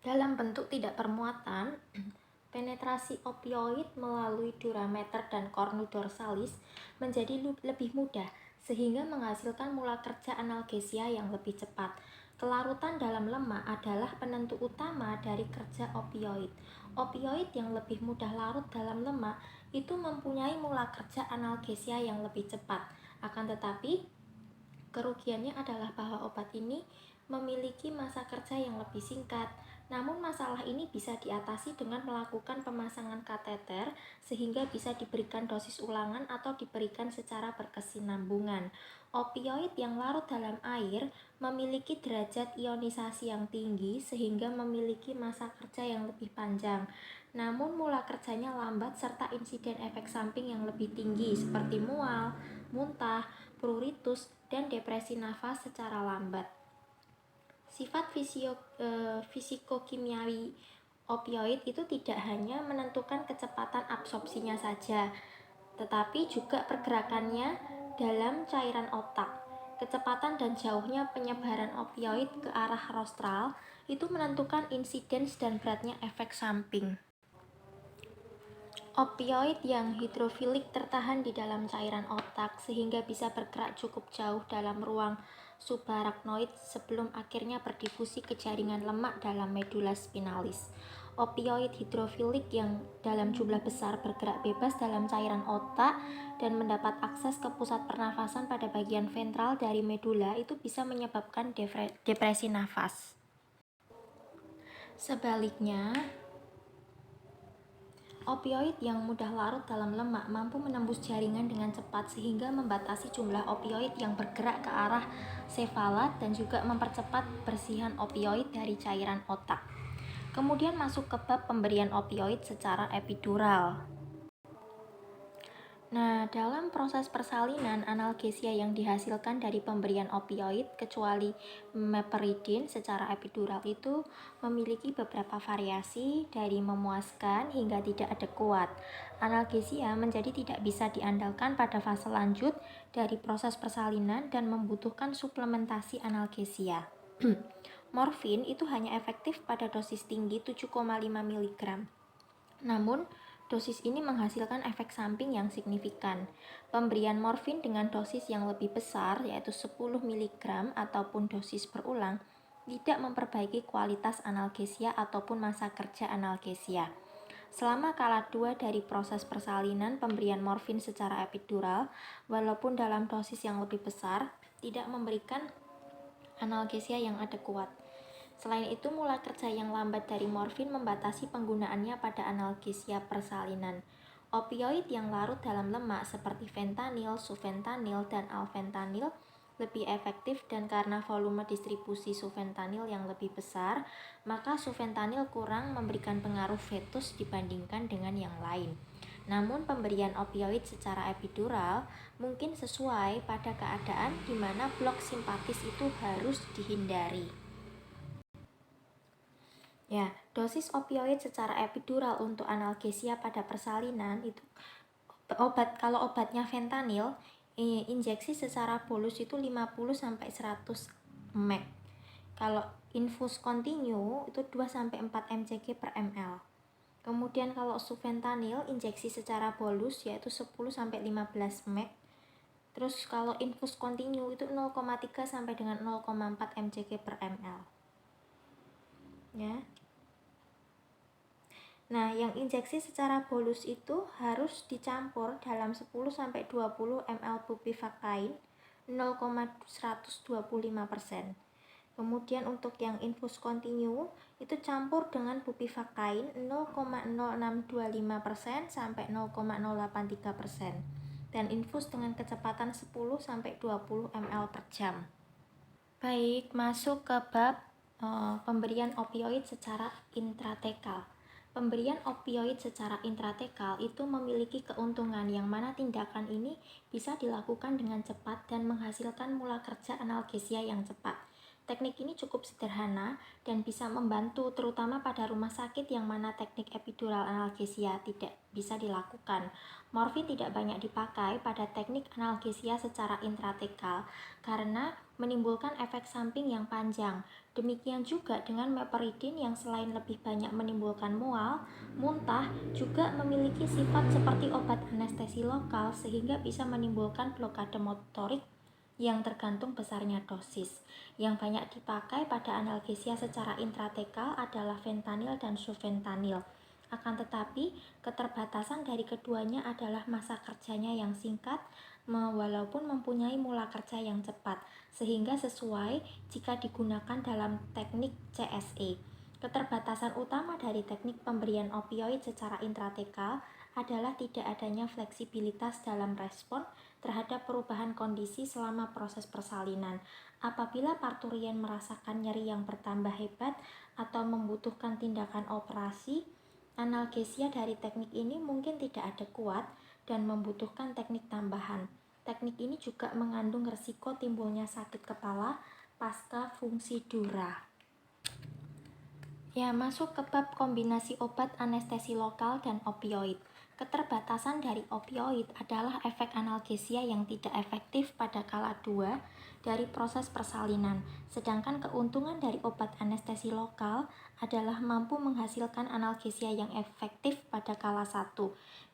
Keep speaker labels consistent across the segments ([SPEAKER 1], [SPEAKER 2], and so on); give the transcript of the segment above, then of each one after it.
[SPEAKER 1] Dalam bentuk tidak bermuatan, penetrasi opioid melalui durameter dan cornu dorsalis menjadi lebih mudah sehingga menghasilkan mula kerja analgesia yang lebih cepat. Kelarutan dalam lemak adalah penentu utama dari kerja opioid. Opioid yang lebih mudah larut dalam lemak itu mempunyai mula kerja analgesia yang lebih cepat. Akan tetapi, kerugiannya adalah bahwa obat ini memiliki masa kerja yang lebih singkat. Namun masalah ini bisa diatasi dengan melakukan pemasangan kateter sehingga bisa diberikan dosis ulangan atau diberikan secara berkesinambungan. Opioid yang larut dalam air memiliki derajat ionisasi yang tinggi sehingga memiliki masa kerja yang lebih panjang. Namun mula kerjanya lambat serta insiden efek samping yang lebih tinggi seperti mual, muntah, pruritus, dan depresi nafas secara lambat. Sifat fisikokimiawi opioid itu tidak hanya menentukan kecepatan absorpsinya saja, tetapi juga pergerakannya dalam cairan otak. Kecepatan dan jauhnya penyebaran opioid ke arah rostral itu menentukan insidens dan beratnya efek samping. Opioid yang hidrofilik tertahan di dalam cairan otak sehingga bisa bergerak cukup jauh dalam ruang subarachnoid sebelum akhirnya berdifusi ke jaringan lemak dalam medula spinalis. Opioid hidrofilik yang dalam jumlah besar bergerak bebas dalam cairan otak dan mendapat akses ke pusat pernafasan pada bagian ventral dari medula itu bisa menyebabkan depresi nafas. Sebaliknya, opioid yang mudah larut dalam lemak mampu menembus jaringan dengan cepat sehingga membatasi jumlah opioid yang bergerak ke arah sefalat dan juga mempercepat bersihan opioid dari cairan otak. Kemudian masuk ke bab pemberian opioid secara epidural. Nah, dalam proses persalinan, analgesia yang dihasilkan dari pemberian opioid kecuali meperidin secara epidural itu memiliki beberapa variasi dari memuaskan hingga tidak adekuat. Analgesia menjadi tidak bisa diandalkan pada fase lanjut dari proses persalinan dan membutuhkan suplementasi analgesia. Morfin itu hanya efektif pada dosis tinggi 7,5 mg. Namun, dosis ini menghasilkan efek samping yang signifikan. Pemberian morfin dengan dosis yang lebih besar, yaitu 10 mg ataupun dosis berulang, tidak memperbaiki kualitas analgesia ataupun masa kerja analgesia. Selama kala 2 dari proses persalinan pemberian morfin secara epidural, walaupun dalam dosis yang lebih besar, tidak memberikan analgesia yang adekuat. Selain itu, mula kerja yang lambat dari morfin membatasi penggunaannya pada analgesia persalinan. Opioid yang larut dalam lemak seperti fentanyl, sufentanil, dan alfentanil lebih efektif dan karena volume distribusi sufentanil yang lebih besar, maka sufentanil kurang memberikan pengaruh fetus dibandingkan dengan yang lain. Namun pemberian opioid secara epidural mungkin sesuai pada keadaan di mana blok simpatis itu harus dihindari. Ya, dosis opioid secara epidural untuk analgesia pada persalinan itu kalau obatnya fentanyl, injeksi secara bolus itu 50 sampai 100 mg. Kalau infus kontinu itu 2 sampai 4 mcg per ml. Kemudian kalau sufentanil injeksi secara bolus yaitu 10 sampai 15 mg. Terus kalau infus kontinu itu 0,3 sampai dengan 0,4 mcg per ml. Ya. Nah, yang injeksi secara bolus itu harus dicampur dalam 10 sampai 20 ml bupivacain 0,125%. Kemudian untuk yang infus kontinu itu campur dengan bupivacain 0,0625% sampai 0,083% dan infus dengan kecepatan 10 sampai 20 ml per jam. Baik, masuk ke bab pemberian opioid secara intratekal. Pemberian opioid secara intratekal itu memiliki keuntungan yang mana tindakan ini bisa dilakukan dengan cepat dan menghasilkan mula kerja analgesia yang cepat. Teknik ini cukup sederhana dan bisa membantu terutama pada rumah sakit yang mana teknik epidural analgesia tidak bisa dilakukan. Morfin tidak banyak dipakai pada teknik analgesia secara intratekal karena menimbulkan efek samping yang panjang. Demikian juga dengan meperidin yang selain lebih banyak menimbulkan mual, muntah, juga memiliki sifat seperti obat anestesi lokal sehingga bisa menimbulkan blokade motorik yang tergantung besarnya dosis. Yang banyak dipakai pada analgesia secara intratekal adalah fentanyl dan sufentanil. Akan tetapi, keterbatasan dari keduanya adalah masa kerjanya yang singkat, walaupun mempunyai mula kerja yang cepat, sehingga sesuai jika digunakan dalam teknik CSE. Keterbatasan utama dari teknik pemberian opioid secara intratekal adalah tidak adanya fleksibilitas dalam respon terhadap perubahan kondisi selama proses persalinan. Apabila parturien merasakan nyeri yang bertambah hebat atau membutuhkan tindakan operasi, analgesia dari teknik ini mungkin tidak adekuat dan membutuhkan teknik tambahan. Teknik ini juga mengandung risiko timbulnya sakit kepala pasca fungsi dura. Ya, masuk ke bab kombinasi obat anestesi lokal dan opioid. Keterbatasan dari opioid adalah efek analgesia yang tidak efektif pada kala 2 dari proses persalinan, sedangkan keuntungan dari obat anestesi lokal adalah mampu menghasilkan analgesia yang efektif pada kala 1.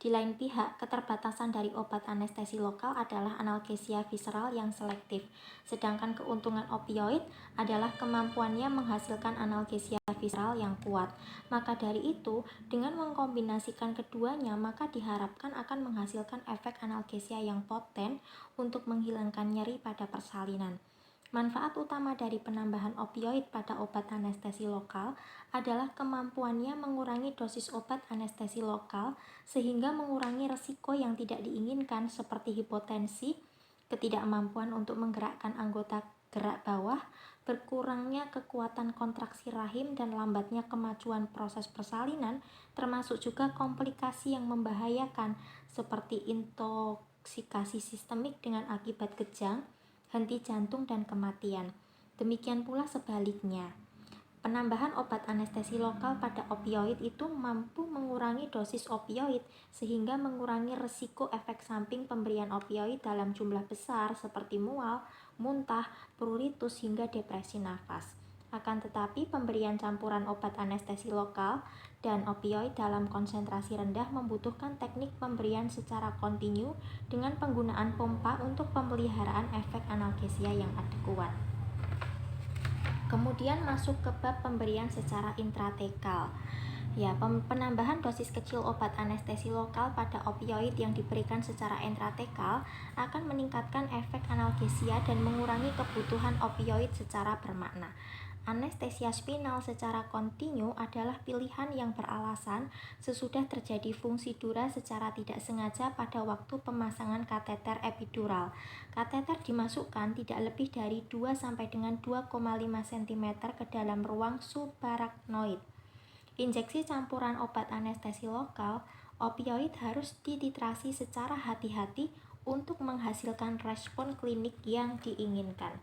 [SPEAKER 1] Di lain pihak, keterbatasan dari obat anestesi lokal adalah analgesia visceral yang selektif, sedangkan keuntungan opioid adalah kemampuannya menghasilkan analgesia visceral yang kuat. Maka dari itu, dengan mengkombinasikan keduanya, maka diharapkan akan menghasilkan efek analgesia yang poten untuk menghilangkan nyeri pada persalinan. Manfaat utama dari penambahan opioid pada obat anestesi lokal adalah kemampuannya mengurangi dosis obat anestesi lokal sehingga mengurangi risiko yang tidak diinginkan seperti hipotensi, ketidakmampuan untuk menggerakkan anggota gerak bawah, berkurangnya kekuatan kontraksi rahim dan lambatnya kemajuan proses persalinan, termasuk juga komplikasi yang membahayakan seperti intoksikasi sistemik dengan akibat kejang, henti jantung dan kematian. Demikian pula sebaliknya. Penambahan obat anestesi lokal pada opioid itu mampu mengurangi dosis opioid sehingga mengurangi risiko efek samping pemberian opioid dalam jumlah besar seperti mual, muntah, pruritus hingga depresi nafas. Akan tetapi pemberian campuran obat anestesi lokal dan opioid dalam konsentrasi rendah membutuhkan teknik pemberian secara kontinu dengan penggunaan pompa untuk pemeliharaan efek analgesia yang adekuat. Kemudian masuk ke bab pemberian secara intratekal. Ya, penambahan dosis kecil obat anestesi lokal pada opioid yang diberikan secara intratekal akan meningkatkan efek analgesia dan mengurangi kebutuhan opioid secara bermakna. Anestesia spinal secara kontinu adalah pilihan yang beralasan sesudah terjadi fungsi dura secara tidak sengaja pada waktu pemasangan kateter epidural. Kateter dimasukkan tidak lebih dari 2 sampai dengan 2,5 cm ke dalam ruang subarachnoid. Injeksi campuran obat anestesi lokal, opioid harus dititrasi secara hati-hati untuk menghasilkan respon klinik yang diinginkan.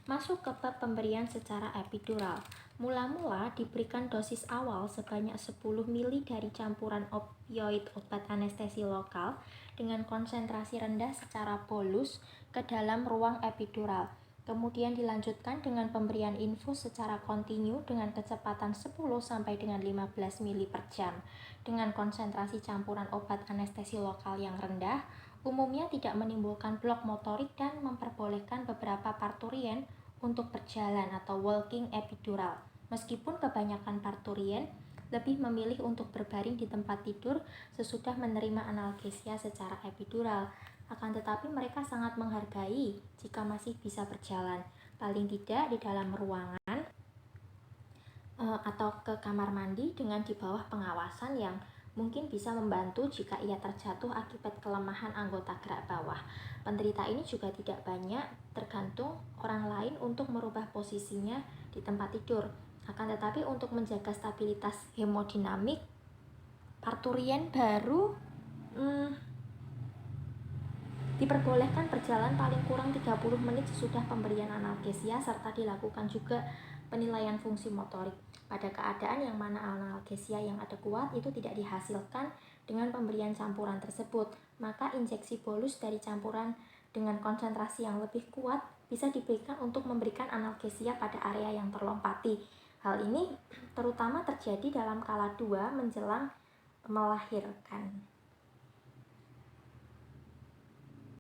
[SPEAKER 1] Masuk ke bab pemberian secara epidural. Mula-mula diberikan dosis awal sebanyak 10 ml dari campuran opioid obat anestesi lokal dengan konsentrasi rendah secara bolus ke dalam ruang epidural. Kemudian dilanjutkan dengan pemberian infus secara kontinu dengan kecepatan 10 sampai dengan 15 ml per jam. Dengan konsentrasi campuran obat anestesi lokal yang rendah, umumnya tidak menimbulkan blok motorik dan memperbolehkan beberapa parturien untuk berjalan atau walking epidural. Meskipun kebanyakan parturien lebih memilih untuk berbaring di tempat tidur sesudah menerima analgesia secara epidural. Akan tetapi mereka sangat menghargai jika masih bisa berjalan, paling tidak di dalam ruangan atau ke kamar mandi dengan di bawah pengawasan yang mungkin bisa membantu jika ia terjatuh akibat kelemahan anggota gerak bawah. Penderita ini juga tidak banyak tergantung orang lain untuk merubah posisinya di tempat tidur. Akan tetapi untuk menjaga stabilitas hemodinamik, parturien baru Diperbolehkan berjalan paling kurang 30 menit sesudah pemberian analgesia serta dilakukan juga penilaian fungsi motorik. Pada keadaan yang mana analgesia yang ada kuat itu tidak dihasilkan dengan pemberian campuran tersebut, maka injeksi bolus dari campuran dengan konsentrasi yang lebih kuat bisa diberikan untuk memberikan analgesia pada area yang terlompati. Hal ini terutama terjadi dalam kala 2 menjelang melahirkan.